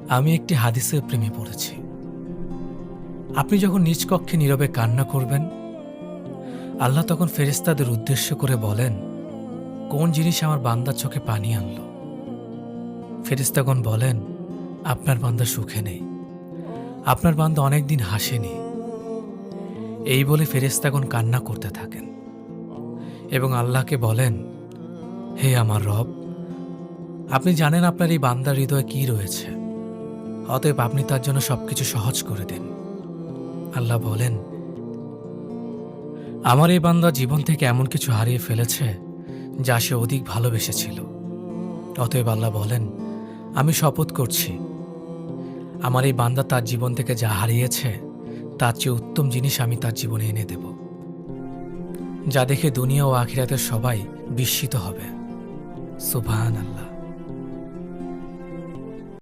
আমি একটি হাদিসের প্রেমে পড়েছি। আপনি যখন নিজ কক্ষে নীরবে কান্না করবেন, আল্লাহ তখন ফেরেশতাদের উদ্দেশ্য করে বলেন, কোন জিনিস আমার বান্দার চোখে পানি আনল? ফেরেশতাগণ বলেন, আপনার বান্দা সুখে নেই, আপনার বান্দা অনেকদিন হাসেনি। এই বলে ফেরেশতাগণ কান্না করতে থাকেন এবং আল্লাহকে বলেন, হে আমার রব, আপনি জানেন আপনার এই বান্দার হৃদয়ে কি রয়েছে, অতএব আপনি তার জন্য সবকিছু সহজ করে দিন। আল্লাহ বলেন, আমার এই বান্দা জীবন থেকে এমন কিছু হারিয়ে ফেলেছে যা সে অধিক ভালোবেসেছিল। অতএব আল্লাহ বলেন, আমি শপথ করছি, আমার এই বান্দা তার জীবন থেকে যা হারিয়েছে তার চেয়ে উত্তম জিনিস আমি তার জীবনে এনে দেব, যা দেখে দুনিয়া ও আখিরাতের সবাই বিস্মিত হবে। সুবহানাল্লাহ।